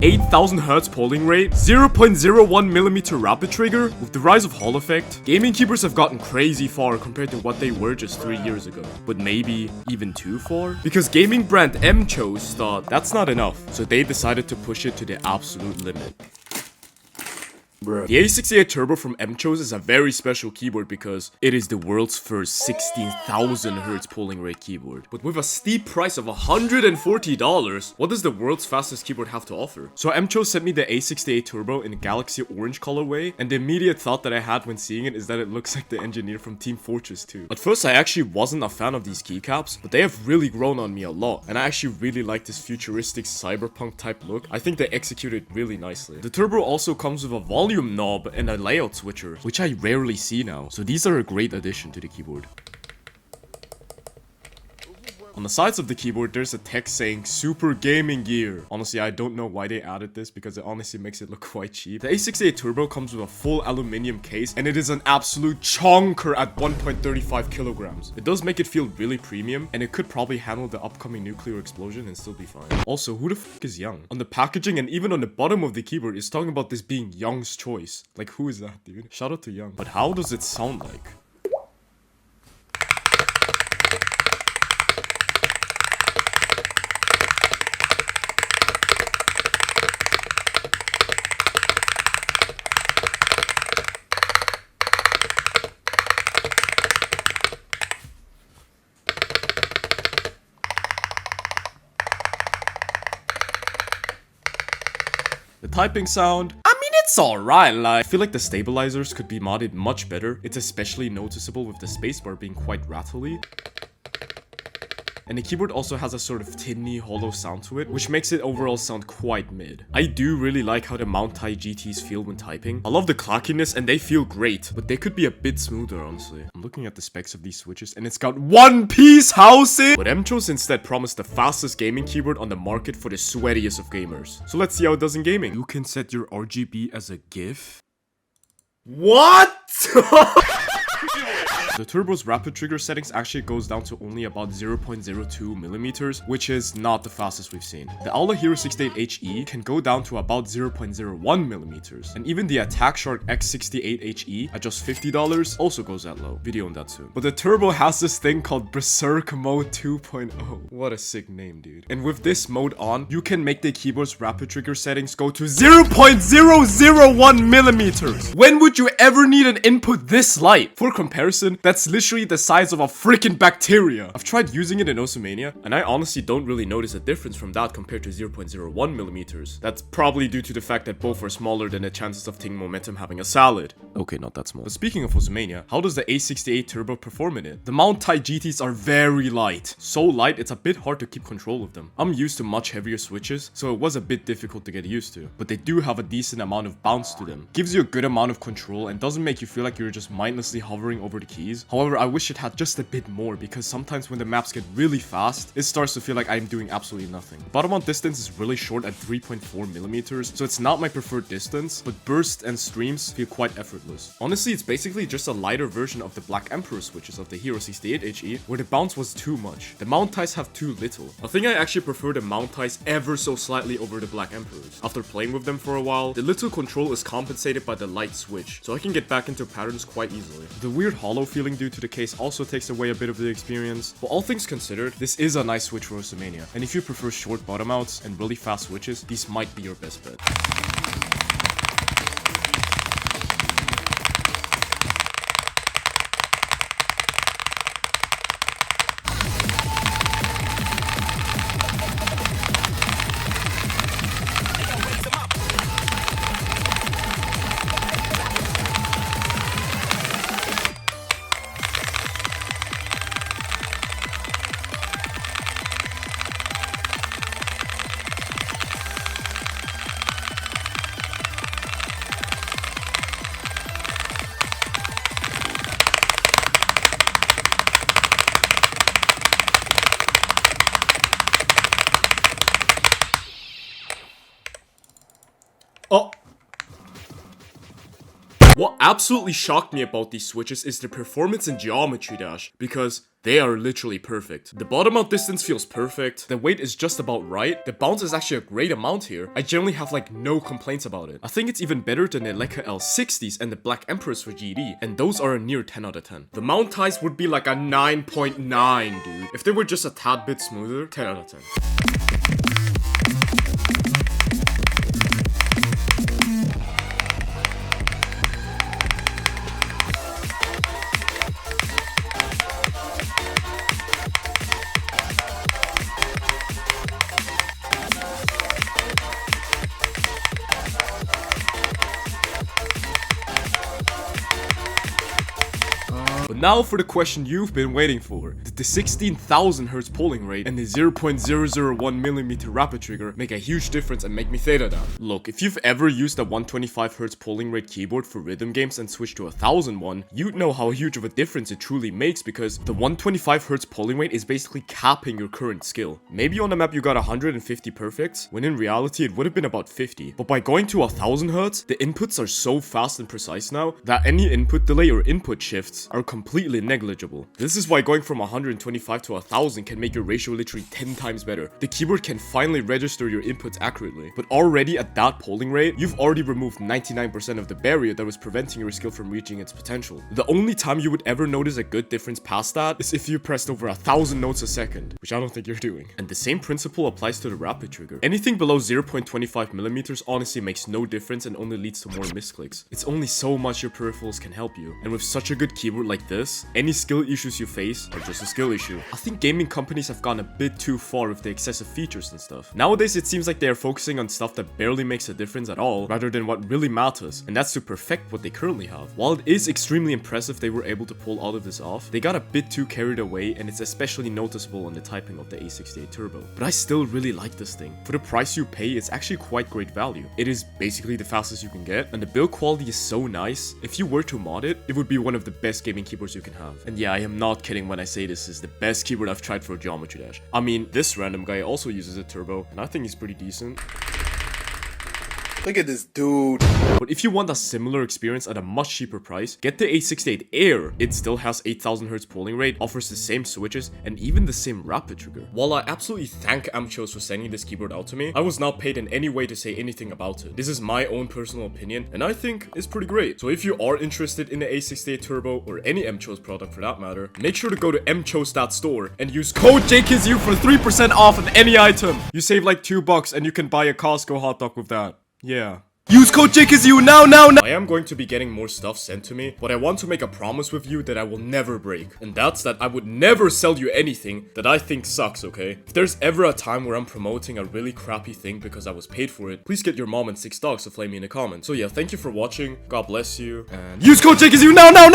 8000 Hz polling rate, 0.01mm rapid trigger. With the rise of Hall effect, gaming keyboards have gotten crazy far compared to what they were just 3 years ago. But maybe even too far? Because gaming brand MCHOSE thought that's not enough, so they decided to push it to the absolute limit. The A68 Turbo from MCHOSE is a very special keyboard because it is the world's first 16,000 Hz polling rate keyboard. But with a steep price of $140, what does the world's fastest keyboard have to offer? So MCHOSE sent me the A68 Turbo in a Galaxy Orange colorway, and the immediate thought that I had when seeing it is that it looks like the engineer from Team Fortress 2. At first I actually wasn't a fan of these keycaps, but they have really grown on me a lot, and I actually really like this futuristic cyberpunk type look. I think they executed really nicely. The Turbo also comes with a volume knob and a layout switcher, which I rarely see now, so these are a great addition to the keyboard. On the sides of the keyboard, there's a text saying Super Gaming Gear. Honestly, I don't know why they added this because it honestly makes it look quite cheap. The A68 Turbo comes with a full aluminum case, and it is an absolute chonker at 1.35 kilograms. It does make it feel really premium, and it could probably handle the upcoming nuclear explosion and still be fine. Also, who the fuck is Young? On the packaging and even on the bottom of the keyboard, it's talking about this being Young's choice. Like, who is that, dude? Shout out to Young. But how does it sound like? The typing sound, I mean, it's alright. Like, I feel like the stabilizers could be modded much better. It's especially noticeable with the spacebar being quite rattly. And the keyboard also has a sort of tinny, hollow sound to it, which makes it overall sound quite mid. I do really like how the Mount Tai GTs feel when typing. I love the clackiness and they feel great, but they could be a bit smoother, honestly. I'm looking at the specs of these switches and it's got one-piece housing! But MCHOSE instead promised the fastest gaming keyboard on the market for the sweatiest of gamers. So let's see how it does in gaming. You can set your RGB as a GIF. What? The Turbo's rapid trigger settings actually goes down to only about 0.02mm, which is not the fastest we've seen. The Aula Hero 68HE can go down to about 0.01mm, and even the Attack Shark X68HE at just $50 also goes that low. Video on that soon. But the Turbo has this thing called Berserk Mode 2.0. What a sick name, dude. And with this mode on, you can make the keyboard's rapid trigger settings go to 0.001mm. When would you ever need an input this light? For comparison, that's literally the size of a freaking bacteria. I've tried using it in Mania, and I honestly don't really notice a difference from that compared to 0.01mm. That's probably due to the fact that both are smaller than the chances of Ting Momentum having a salad. Okay, not that small. But speaking of Mania, how does the A68 Turbo perform in it? The Mount Tai GTs are very light. So light, it's a bit hard to keep control of them. I'm used to much heavier switches, so it was a bit difficult to get used to. But they do have a decent amount of bounce to them. Gives you a good amount of control and doesn't make you feel like you're just mindlessly hovering over the keys. However, I wish it had just a bit more because sometimes when the maps get really fast, it starts to feel like I'm doing absolutely nothing. The bottom mount distance is really short at 3.4mm, so it's not my preferred distance, but bursts and streams feel quite effortless. Honestly, it's basically just a lighter version of the Black Emperor switches of the Hero 68HE, where the bounce was too much. The mount ties have too little. I think I actually prefer the mount ties ever so slightly over the Black Emperors. After playing with them for a while, the little control is compensated by the light switch, so I can get back into patterns quite easily. The weird hollow feeling due to the case also takes away a bit of the experience, but all things considered, this is a nice switch for Mania, and if you prefer short bottom outs and really fast switches, these might be your best bet. What absolutely shocked me about these switches is the performance in Geometry Dash, because they are literally perfect. The bottom out distance feels perfect, the weight is just about right, the bounce is actually a great amount here. I generally have like no complaints about it. I think it's even better than the Leica L60s and the Black Emperors for GD, and those are a near 10 out of 10. The mount ties would be like a 9.9, dude. If they were just a tad bit smoother, 10 out of 10. But now for the question you've been waiting for. Did the 16,000 Hz polling rate and the 0.001mm rapid trigger make a huge difference and make me theta down? Look, if you've ever used a 125 Hz polling rate keyboard for rhythm games and switched to a 1000 one, you'd know how huge of a difference it truly makes, because the 125 Hz polling rate is basically capping your current skill. Maybe on the map you got 150 perfects, when in reality it would have been about 50. But by going to 1000 Hz, the inputs are so fast and precise now that any input delay or input shifts are completely negligible. This is why going from 125 to 1000 can make your ratio literally 10 times better. The keyboard can finally register your inputs accurately. But already at that polling rate, you've already removed 99% of the barrier that was preventing your skill from reaching its potential. The only time you would ever notice a good difference past that is if you pressed over 1000 notes a second, which I don't think you're doing. And the same principle applies to the rapid trigger. Anything below 0.25mm honestly makes no difference and only leads to more misclicks. It's only so much your peripherals can help you. And with such a good keyboard like this, any skill issues you face are just a skill issue. I think gaming companies have gone a bit too far with the excessive features and stuff. Nowadays it seems like they are focusing on stuff that barely makes a difference at all, rather than what really matters, and that's to perfect what they currently have. While it is extremely impressive they were able to pull all of this off, they got a bit too carried away, and it's especially noticeable on the typing of the A68 Turbo. But I still really like this thing. For the price you pay, it's actually quite great value. It is basically the fastest you can get, and the build quality is so nice. If you were to mod it, it would be one of the best gaming keyboards you can have. And yeah, I am not kidding when I say this is the best keyboard I've tried for Geometry Dash. I mean, this random guy also uses a turbo, and I think he's pretty decent. Look at this dude. But if you want a similar experience at a much cheaper price, get the A68 Air. It still has 8000 Hz polling rate, offers the same switches, and even the same rapid trigger. While I absolutely thank MCHOSE for sending this keyboard out to me, I was not paid in any way to say anything about it. This is my own personal opinion, and I think it's pretty great. So if you are interested in the A68 Turbo, or any MCHOSE product for that matter, make sure to go to mchose.store and use code JKIZU for 3% off on any item. You save like $2 and you can buy a Costco hot dog with that. Yeah. Use code JKIZU now! I am going to be getting more stuff sent to me, but I want to make a promise with you that I will never break. And that's that I would never sell you anything that I think sucks, okay? If there's ever a time where I'm promoting a really crappy thing because I was paid for it, please get your mom and 6 dogs to flame me in the comments. So yeah, thank you for watching, God bless you, and use code JKIZU now!